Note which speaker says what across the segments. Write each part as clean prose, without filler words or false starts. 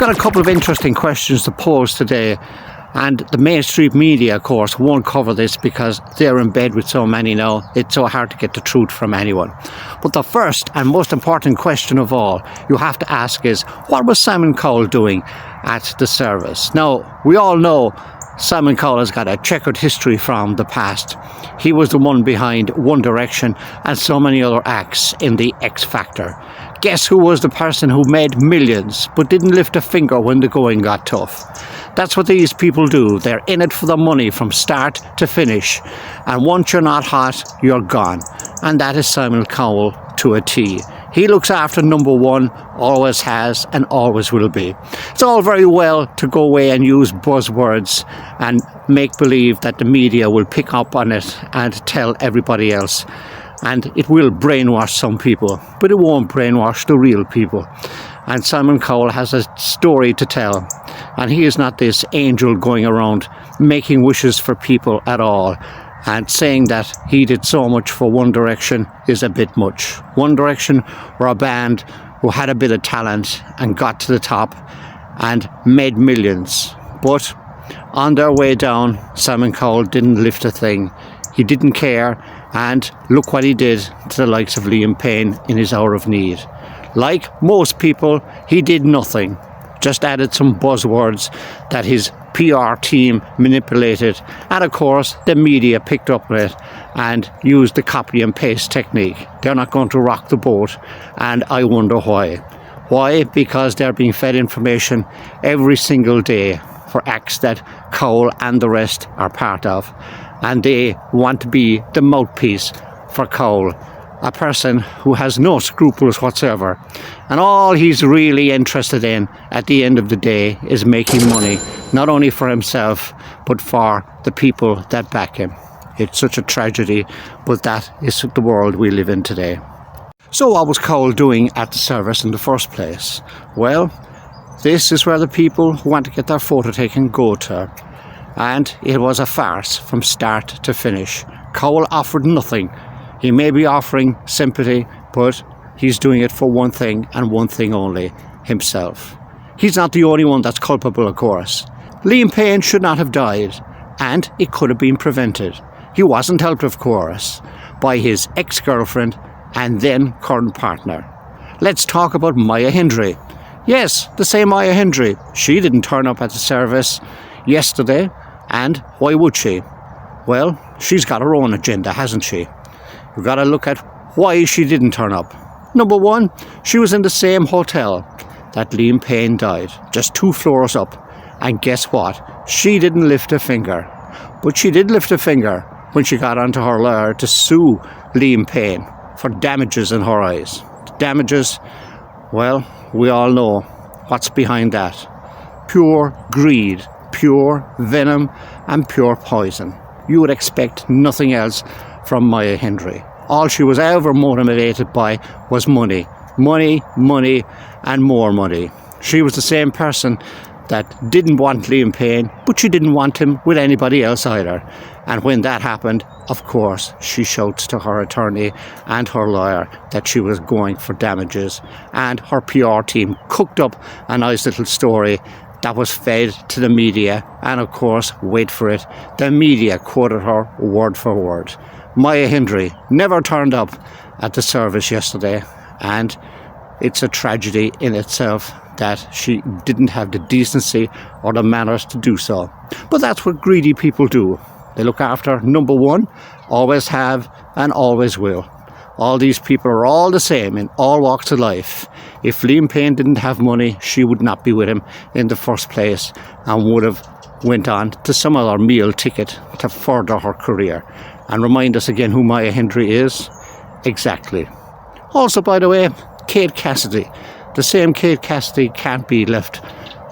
Speaker 1: got a couple of interesting questions to pose today, and the mainstream media, of course, won't cover this because they're in bed with so many now. It's so hard to get the truth from anyone. But the first and most important question of all you have to ask is, what was Simon Cowell doing at the service? Now, we all know Simon Cowell has got a checkered history from the past. He was the one behind One Direction and so many other acts in the X Factor. Guess who was the person who made millions but didn't lift a finger when the going got tough? That's what these people do. They're in it for the money from start to finish. And once you're not hot, you're gone. And that is Simon Cowell to a T. He looks after number one, always has and always will be. It's all very well to go away and use buzzwords and make believe that the media will pick up on it and tell everybody else. And it will brainwash some people, but it won't brainwash the real people. And Simon Cowell has a story to tell. And he is not this angel going around making wishes for people at all. And saying that he did so much for One Direction is a bit much. One Direction were a band who had a bit of talent and got to the top and made millions. But on their way down, Simon Cowell didn't lift a thing. He didn't care, and look what he did to the likes of Liam Payne in his hour of need. Like most people, he did nothing. Just added some buzzwords that his PR team manipulated, and of course the media picked up on it and used the copy and paste technique. They're not going to rock the boat, and I wonder why. Why? Because they're being fed information every single day for acts that Cowell and the rest are part of, and they want to be the mouthpiece for Cowell, a person who has no scruples whatsoever, and all he's really interested in at the end of the day is making money, not only for himself but for the people that back him. It's such a tragedy, but that is the world we live in today. So what was Cowell doing at the service in the first place? Well, this is where the people who want to get their photo taken go to, and it was a farce from start to finish. Cowell offered nothing. He may be offering sympathy, but he's doing it for one thing and one thing only, himself. He's not the only one that's culpable, of course. Liam Payne should not have died, and it could have been prevented. He wasn't helped, of course, by his ex-girlfriend and then current partner. Let's talk about Mayahendry. Yes, the same Mayahendry. She didn't turn up at the service yesterday, and why would she? Well, she's got her own agenda, hasn't she? We've got to look at why she didn't turn up. Number one, she was in the same hotel that Liam Payne died, just 2 floors up. And guess what? She didn't lift a finger. But she did lift a finger when she got onto her lawyer to sue Liam Payne for damages in her eyes. Damages, well, we all know what's behind that. Pure greed, pure venom, and pure poison. You would expect nothing else from Mayahendry. All she was ever motivated by was money. Money, money, and more money. She was the same person that didn't want Liam Payne, but she didn't want him with anybody else either. And when that happened, of course, she shouts to her attorney and her lawyer that she was going for damages. And her PR team cooked up a nice little story that was fed to the media. And of course, wait for it, the media quoted her word for word. Mayahendry never turned up at the service yesterday, and it's a tragedy in itself that she didn't have the decency or the manners to do so. But that's what greedy people do. They look after number one, always have and always will. All these people are all the same in all walks of life. If Liam Payne didn't have money, she would not be with him in the first place and would have went on to some other meal ticket to further her career. And remind us again who Mayahendry is. Exactly. Also, by the way, Katecassidy. The same Katecassidy can't be left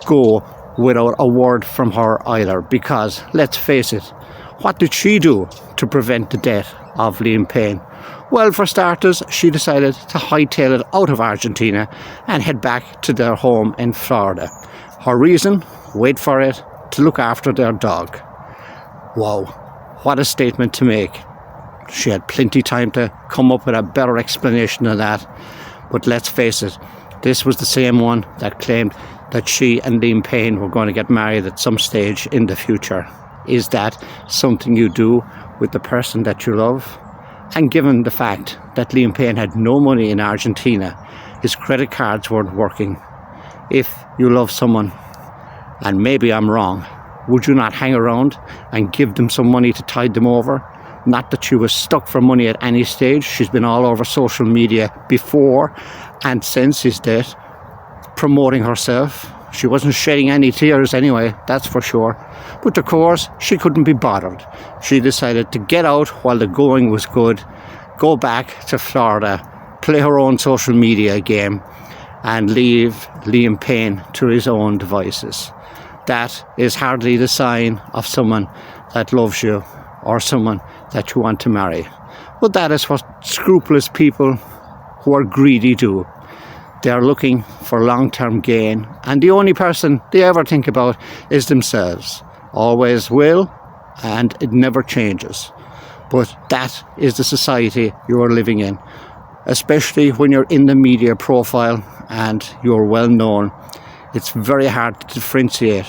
Speaker 1: go without a word from her either, because, let's face it, what did she do to prevent the death of Liam Payne? Well, for starters, she decided to hightail it out of Argentina and head back to their home in Florida. Her reason? Wait for it, to look after their dog. Wow. What a statement to make. She had plenty time to come up with a better explanation than that. But let's face it, this was the same one that claimed that she and Liam Payne were going to get married at some stage in the future. Is that something you do with the person that you love? And given the fact that Liam Payne had no money in Argentina, his credit cards weren't working, if you love someone, and maybe I'm wrong, would you not hang around and give them some money to tide them over? Not that she was stuck for money at any stage. She's been all over social media before and since his death, promoting herself. She wasn't shedding any tears anyway, that's for sure. But of course, she couldn't be bothered. She decided to get out while the going was good, go back to Florida, play her own social media game, and leave Liam Payne to his own devices. That is hardly the sign of someone that loves you or someone that you want to marry. But that is what scrupulous people who are greedy do. They are looking for long-term gain, and the only person they ever think about is themselves. Always will, and it never changes. But that is the society you are living in, especially when you're in the media profile and you're well known. It's very hard to differentiate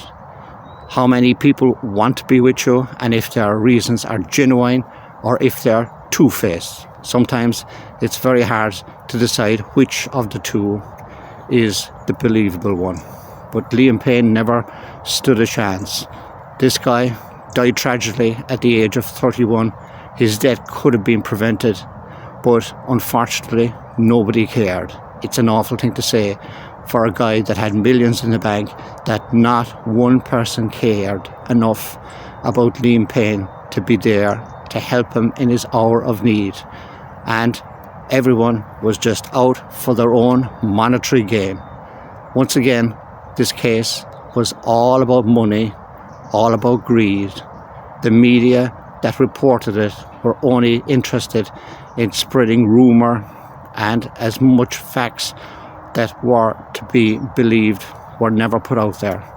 Speaker 1: how many people want to be with you and if their reasons are genuine or if they're two-faced. Sometimes it's very hard to decide which of the two is the believable one. But Liam Payne never stood a chance. This guy died tragically at the age of 31. His death could have been prevented, but unfortunately nobody cared. It's an awful thing to say for a guy that had millions in the bank, that not one person cared enough about Liam Payne to be there to help him in his hour of need. And everyone was just out for their own monetary gain. Once again, this case was all about money, all about greed. The media that reported it were only interested in spreading rumour, and as much facts that were to be believed were never put out there.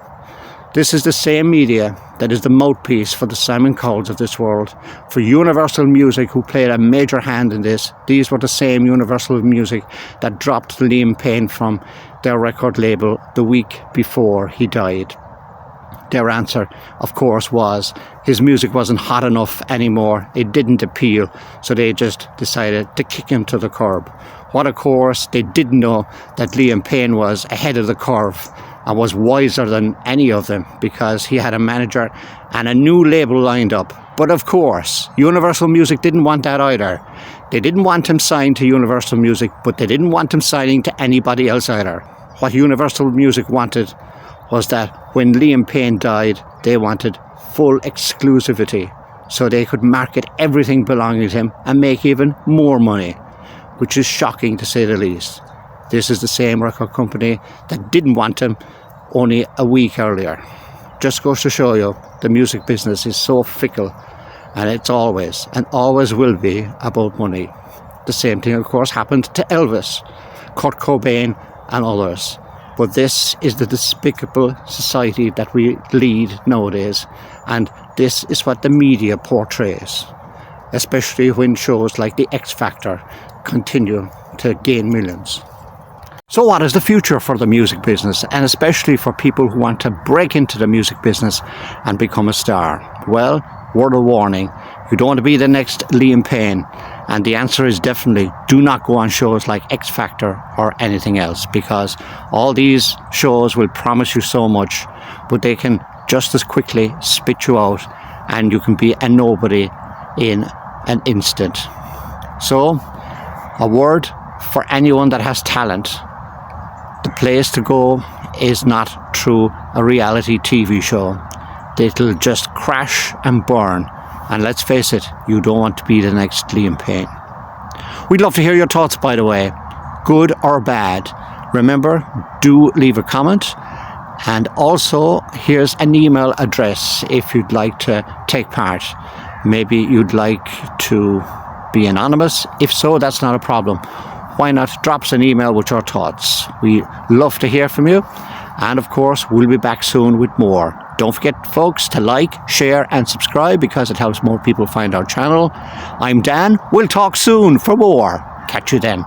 Speaker 1: This is the same media that is the mouthpiece for the Simon Cowells of this world, for Universal Music, who played a major hand in this. These were the same Universal Music that dropped Liam Payne from their record label the week before he died. Their answer, of course, was his music wasn't hot enough anymore. It didn't appeal, so they just decided to kick him to the curb. What, of course, they didn't know that Liam Payne was ahead of the curve and was wiser than any of them, because he had a manager and a new label lined up. But of course, Universal Music didn't want that either. They didn't want him signed to Universal Music, but they didn't want him signing to anybody else either. What Universal Music wanted was that when Liam Payne died, they wanted full exclusivity, so they could market everything belonging to him and make even more money, which is shocking to say the least. This is the same record company that didn't want him only a week earlier. Just goes to show you, the music business is so fickle, and it's always and always will be about money. The same thing, of course, happened to Elvis, Kurt Cobain and others. But this is the despicable society that we lead nowadays, and this is what the media portrays, especially when shows like The X Factor continue to gain millions. So what is the future for the music business, and especially for people who want to break into the music business and become a star? Well, word of warning, you don't want to be the next Liam Payne. And the answer is definitely do not go on shows like X Factor or anything else, because all these shows will promise you so much, but they can just as quickly spit you out and you can be a nobody in an instant. So, a word for anyone that has talent. The place to go is not through a reality TV show. It'll just crash and burn. And let's face it, you don't want to be the next Liam Payne. We'd love to hear your thoughts, by the way, good or bad. Remember, do leave a comment. And also, here's an email address if you'd like to take part. Maybe you'd like to be anonymous. If so, that's not a problem. Why not drop us an email with your thoughts? We love to hear from you. And of course, we'll be back soon with more. Don't forget, folks, to like, share and subscribe, because it helps more people find our channel. I'm Dan. We'll talk soon for more. Catch you then.